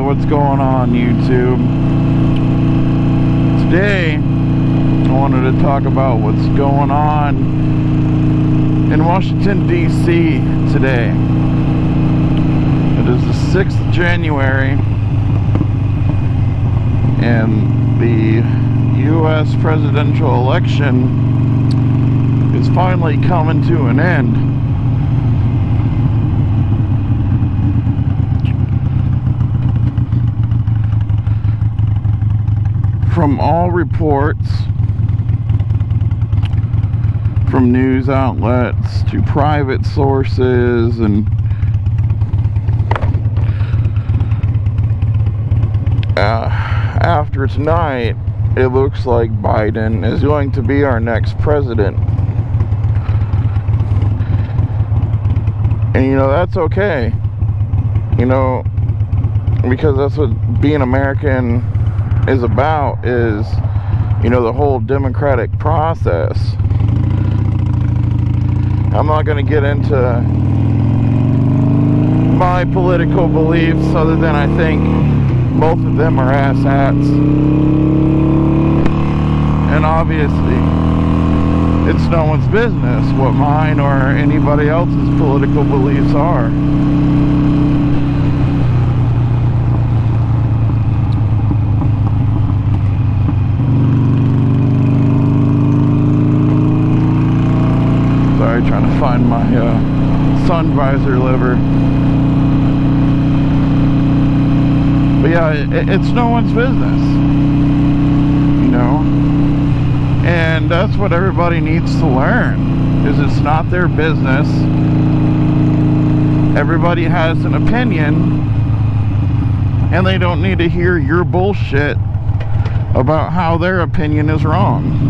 What's going on, YouTube? Today I wanted to talk about what's going on in Washington, D.C. today. It is the 6th of January and the U.S. presidential election is finally coming to an end. From all reports, from news outlets to private sources, and after tonight, it looks like Biden is going to be our next president. And you know, that's okay. You know, because that's what being American is about, is, you know, the whole democratic process. I'm not going to get into my political beliefs other than I think both of them are asshats. And obviously, it's no one's business what mine or anybody else's political beliefs are. Trying to find my sun visor lever. But yeah, it's no one's business, you know, and that's what everybody needs to learn, is it's not their business. Everybody has an opinion and they don't need to hear your bullshit about how their opinion is wrong.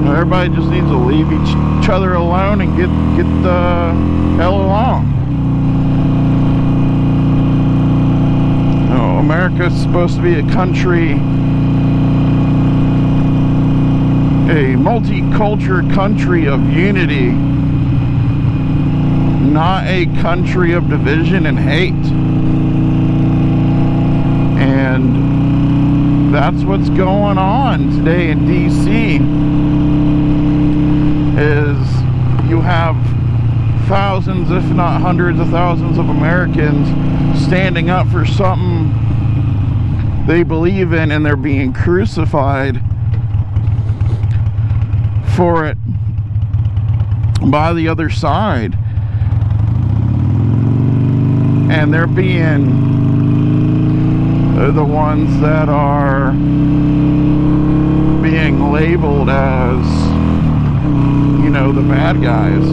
Everybody just needs to leave each other alone and get the hell along. You know, America's supposed to be a country, a multicultural country of unity, not a country of division and hate. And that's what's going on today in D.C. is you have thousands, if not hundreds of thousands of Americans standing up for something they believe in, and they're being crucified for it by the other side. And they're being the ones that are being labeled as, you know, the bad guys.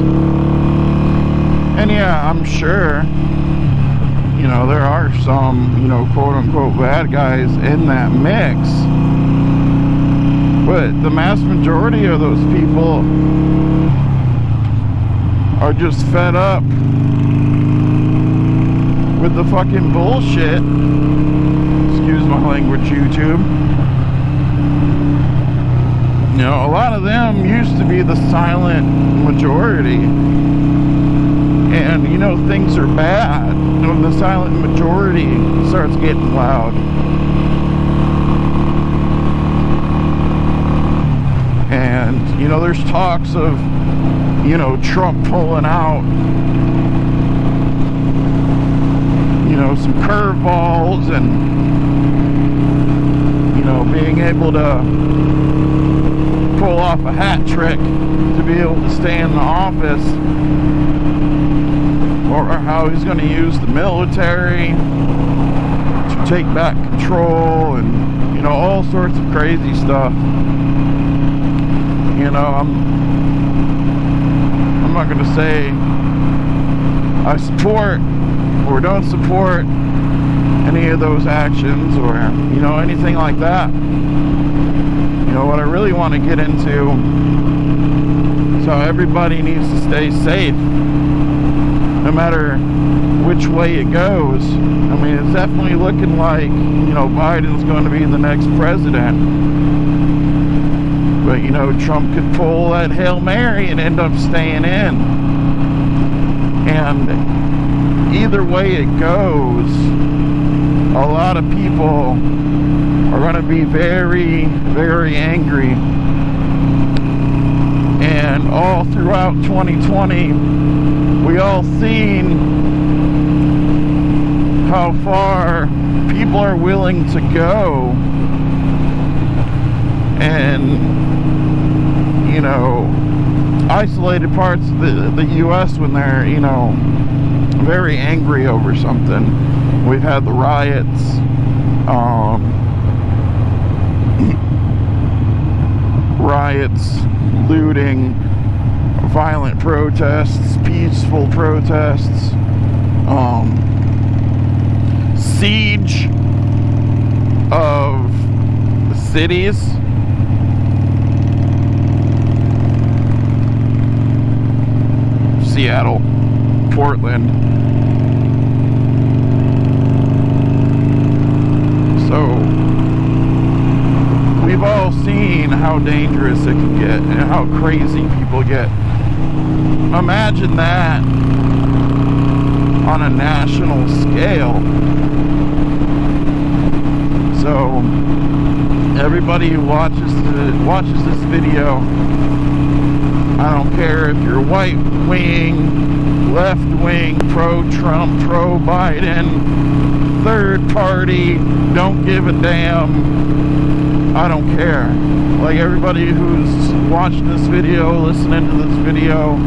And yeah, I'm sure, you know, there are some, you know, quote unquote bad guys in that mix, but the mass majority of those people are just fed up with the fucking bullshit. Excuse my language, YouTube. You know, a lot of them used to be the silent majority. And, you know, things are bad when the silent majority starts getting loud. And, you know, there's talks of, you know, Trump pulling out, you know, some curveballs and, you know, being able to pull off a hat trick to be able to stay in the office, or how he's going to use the military to take back control, and, you you know, all sorts of crazy stuff. You know, I'm not gonna say I support or don't support any of those actions or, you know, anything like that. You know, what I really want to get into is how everybody needs to stay safe, no matter which way it goes. I mean, it's definitely looking like, you know, Biden's going to be the next president. But, you know, Trump could pull that Hail Mary and end up staying in. And either way it goes, a lot of people are going to be very, very angry. And all throughout 2020, we all seen how far people are willing to go. And, you know, isolated parts of the U.S. when they're, you know, very angry over something. We've had the riots, looting, violent protests, peaceful protests, siege of cities. Seattle, Portland. So we've all seen how dangerous it can get and how crazy people get. Imagine that on a national scale. So everybody who watches this video, I don't care if you're right wing, left wing, pro-Trump, pro-Biden, third party, don't give a damn, I don't care. Like, everybody who's watching this video, listening to this video,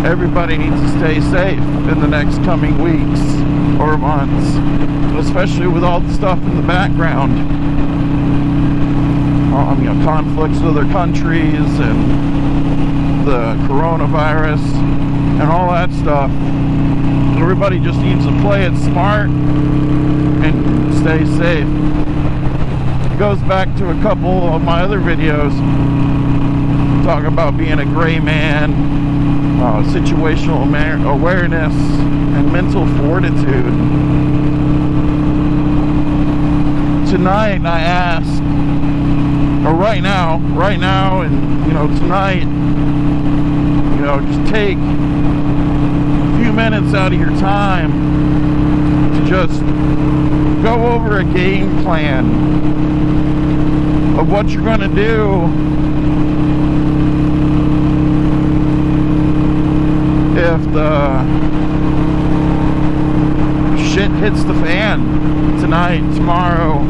everybody needs to stay safe in the next coming weeks or months, especially with all the stuff in the background. You know, conflicts with other countries and the coronavirus and all that stuff. Everybody just needs to play it smart and stay safe. It goes back to a couple of my other videos talking about being a gray man, situational awareness, and mental fortitude. Tonight I ask, or right now, and, you know, tonight, you know, just take a few minutes out of your time to just go over a game plan of what you're going to do if the shit hits the fan tonight, tomorrow,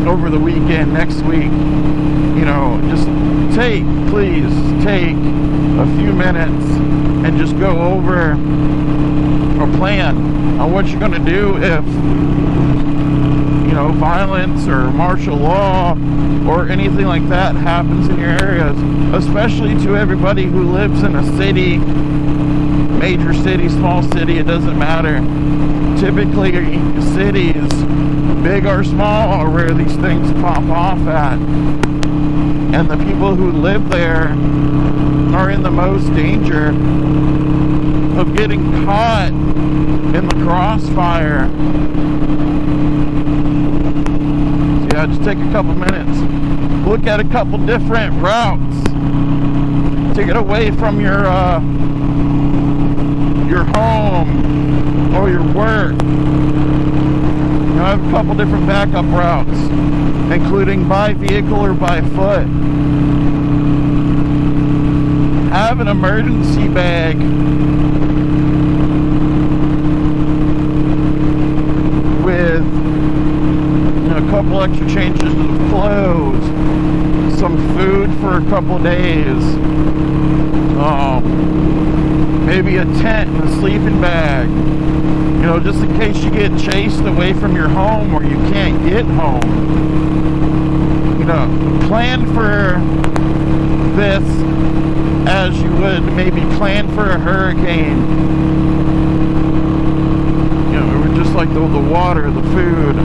over the weekend, next week. You know, just please take a few minutes and just go over a plan on what you're going to do if, you know, violence or martial law or anything like that happens in your areas, especially to everybody who lives in a city, major city, small city, it doesn't matter. Typically, cities, big or small, are where these things pop off at. And the people who live there are in the most danger of getting caught in the crossfire. So yeah, just take a couple minutes. Look at a couple different routes to get away from your home or your work. You know, I have a couple different backup routes, including by vehicle or by foot. Have an emergency bag with, you know, a couple extra changes of clothes, some food for a couple of days, maybe a tent and a sleeping bag, you know, just in case you get chased away from your home or you can't get home. You know, plan for this as you would maybe plan for a hurricane. You know, just like the water, the food.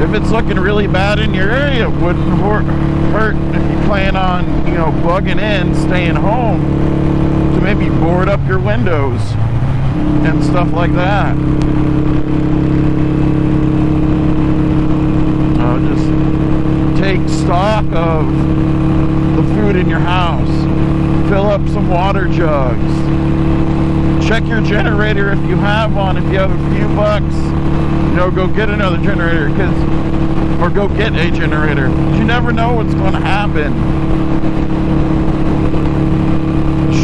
If it's looking really bad in your area, it wouldn't hurt if you plan on, you know, bugging in, staying home, to maybe board up your windows and stuff like that. Just take stock of the food in your house. Fill up some water jugs. Check your generator if you have one. If you have a few bucks, you know, go get another generator, or go get a generator. You never know what's going to happen.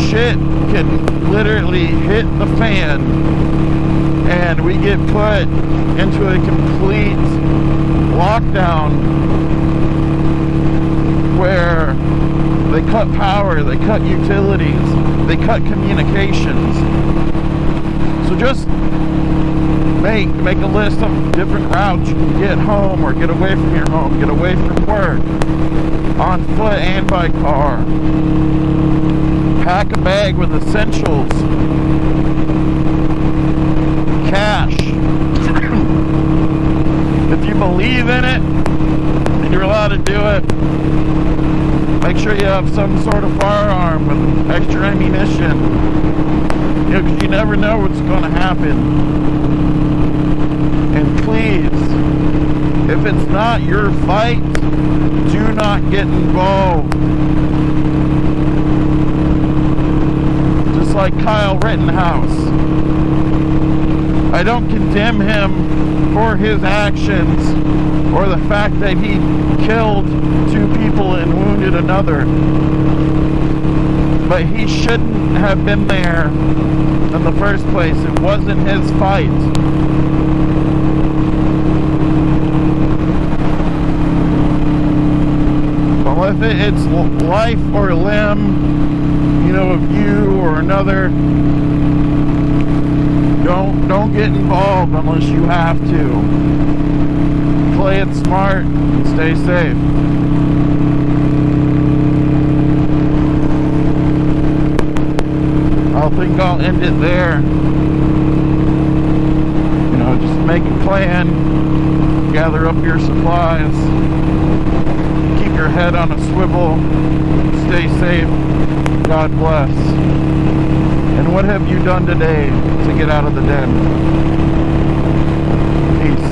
Shit can literally hit the fan, and we get put into a complete lockdown where they cut power, they cut utilities, they cut communications. So just make a list of different routes you can get home or get away from your home, get away from work, on foot and by car. Pack a bag with essentials, cash. If you believe in it and you're allowed to do it, make sure you have some sort of firearm with extra ammunition. You know, because you never know what's going to happen. And please, if it's not your fight, do not get involved. Just like Kyle Rittenhouse. I don't condemn him for his actions or the fact that he killed 2 people and wounded another. But he shouldn't have been there in the first place. It wasn't his fight. Well, if it's life or limb, you know, of you or another, don't get involved unless you have to. Play it smart and stay safe. I think I'll end it there. You know, just make a plan, gather up your supplies, keep your head on a swivel, stay safe, God bless. And what have you done today to get out of the den? Peace.